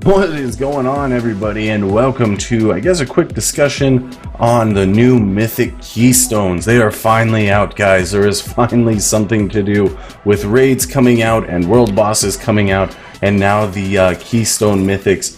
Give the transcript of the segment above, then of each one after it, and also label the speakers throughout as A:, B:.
A: What is going on, everybody, and welcome to, I guess, a quick discussion on the new Mythic Keystones. They are finally out, guys. There is finally something to do with raids coming out and world bosses coming out, and now the Keystone Mythics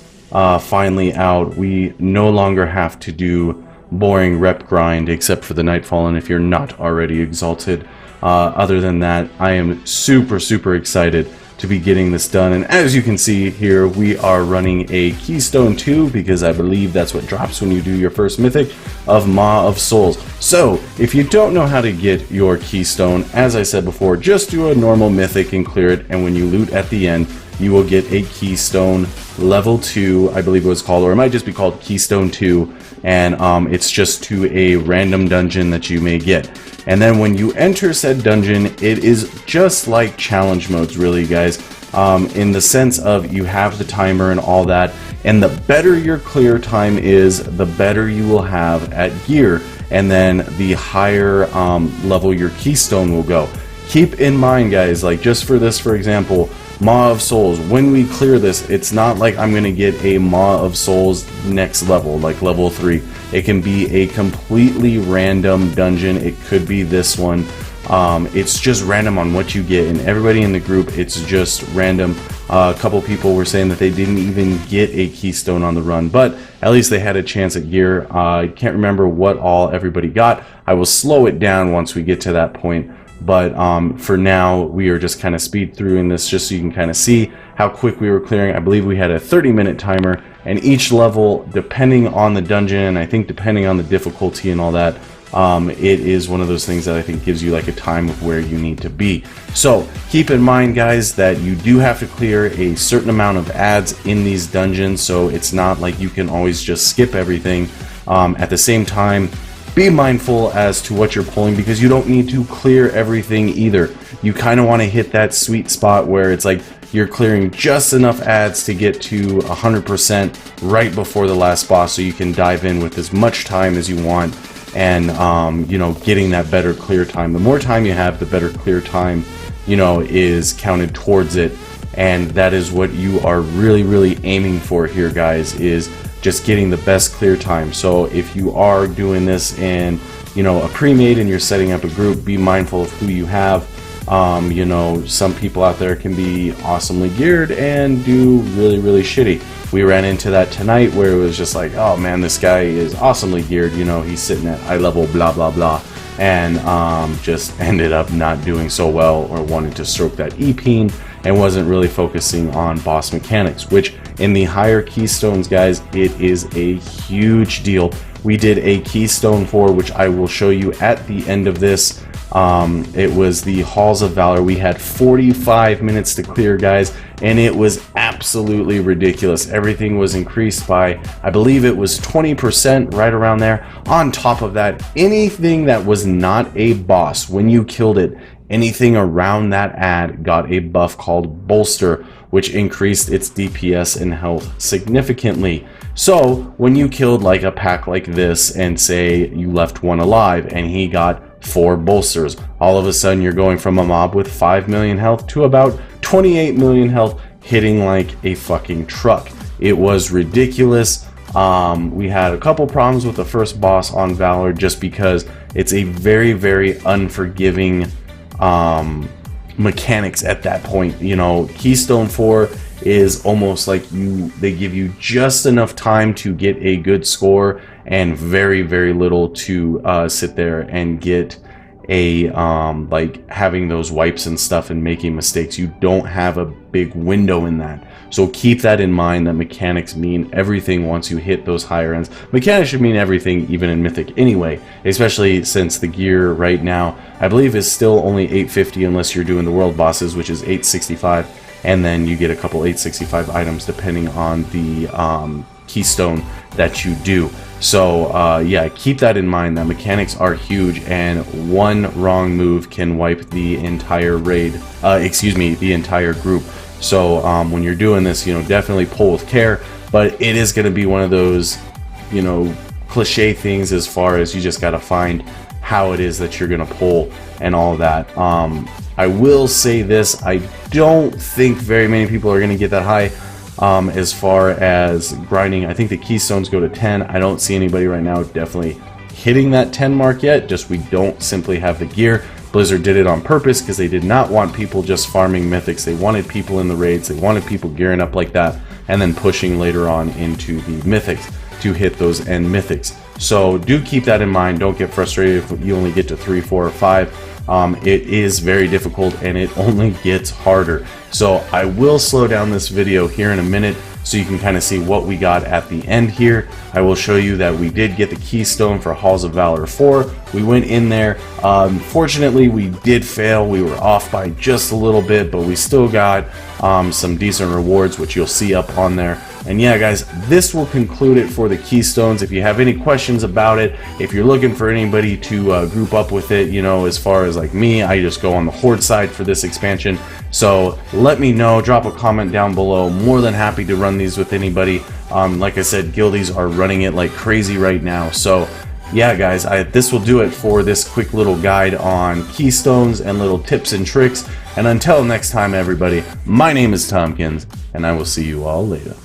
A: finally out. We no longer have to do boring rep grind except for the Nightfall, and if you're not already exalted. Other than that, I am super excited to be getting this done, and as you can see here, we are running a Keystone 2 because I believe that's what drops when you do your first Mythic of Maw of Souls. So if you don't know how to get your Keystone, as I said before, just do a normal Mythic and clear it, and when you loot at the end, you will get a Keystone level 2, I believe it was called, or it might just be called Keystone 2, and it's just to a random dungeon that you may get. And then when you enter said dungeon, it is just like challenge modes, really, guys, in the sense of you have the timer and all that, and the better your clear time is, the better you will have at gear, and then the higher level your Keystone will go. Keep in mind, guys, like just for this, for example, Maw of Souls, when we clear this, it's not like I'm going to get a Maw of Souls next level, like level 3. It can be a completely random dungeon. It could be this one. It's just random on what you get, and everybody in the group, it's just random. A couple people were saying that they didn't even get a Keystone on the run, but at least they had a chance at gear. I can't remember what all everybody got. I will slow it down once we get to that point. But for now, we are just kind of speed through in this just so you can kind of see how quick we were clearing. I believe we had a 30-minute timer, and each level, depending on the dungeon, and I think depending on the difficulty and all that, it is one of those things that I think gives you like a time of where you need to be. So keep in mind, guys, that you do have to clear a certain amount of ads in these dungeons, so it's not like you can always just skip everything. At the same time, be mindful as to what you're pulling, because you don't need to clear everything either. You kind of want to hit that sweet spot where it's like you're clearing just enough ads to get to 100% right before the last boss, so you can dive in with as much time as you want, and you know, getting that better clear time. The more time you have, the better clear time, you know, is counted towards it, and that is what you are really aiming for here, guys, is just getting the best clear time. So if you are doing this in, you know, a pre-made and you're setting up a group, be mindful of who you have. You know, some people out there can be awesomely geared and do really shitty. We ran into that tonight where it was just like, oh man, this guy is awesomely geared, you know, he's sitting at eye level blah blah, and just ended up not doing so well, or wanted to stroke that E-peen and wasn't really focusing on boss mechanics, which in the higher Keystones, guys, it is a huge deal. We did a Keystone 4, which I will show you at the end of this. It was the Halls of Valor. We had 45 minutes to clear, guys, and it was absolutely ridiculous. Everything was increased by, I believe it was 20%, right around there. On top of that, anything that was not a boss, when you killed it, anything around that ad got a buff called Bolster, which increased its DPS and health significantly. So when you killed like a pack like this, and say you left one alive and he got 4 bolsters, all of a sudden you're going from a mob with 5 million health to about 28 million health, hitting like a fucking truck. It was ridiculous. We had a couple problems with the first boss on Valor just because it's a very unforgiving mechanics at that point. You know, Keystone 4 is almost like they give you just enough time to get a good score and very little to sit there and get a like having those wipes and stuff and making mistakes. You don't have a big window in that. So keep that in mind, that mechanics mean everything once you hit those higher ends. Mechanics should mean everything even in Mythic anyway, especially since the gear right now, I believe, is still only 850 unless you're doing the world bosses, which is 865, and then you get a couple 865 items depending on the Keystone that you do. So yeah, keep that in mind, that mechanics are huge, and one wrong move can wipe the entire raid, the entire group. So when you're doing this, you know, definitely pull with care, but it is going to be one of those, you know, cliche things as far as you just got to find how it is that you're going to pull and all that. I will say this, I don't think very many people are going to get that high. As far as grinding, I think the Keystones go to 10. I don't see anybody right now definitely hitting that 10 mark yet, just we don't simply have the gear. Blizzard did it on purpose because they did not want people just farming mythics. They wanted people in the raids, they wanted people gearing up like that, and then pushing later on into the mythics to hit those end mythics. So do keep that in mind. Don't get frustrated if you only get to 3, 4, or 5. It is very difficult and it only gets harder. So I will slow down this video here in a minute so you can kind of see what we got at the end here. I will show you that we did get the Keystone for Halls of Valor 4. We went in there. Fortunately, we did fail. We were off by just a little bit, but we still got some decent rewards, which you'll see up on there. And yeah, guys, this will conclude it for the Keystones. If you have any questions about it, if you're looking for anybody to group up with it, you know, as far as like me, I just go on the Horde side for this expansion. So let me know, drop a comment down below. More than happy to run these with anybody. Like I said, guildies are running it like crazy right now. So yeah, guys, this will do it for this quick little guide on Keystones and little tips and tricks. And until next time, everybody, my name is Tomkins, and I will see you all later.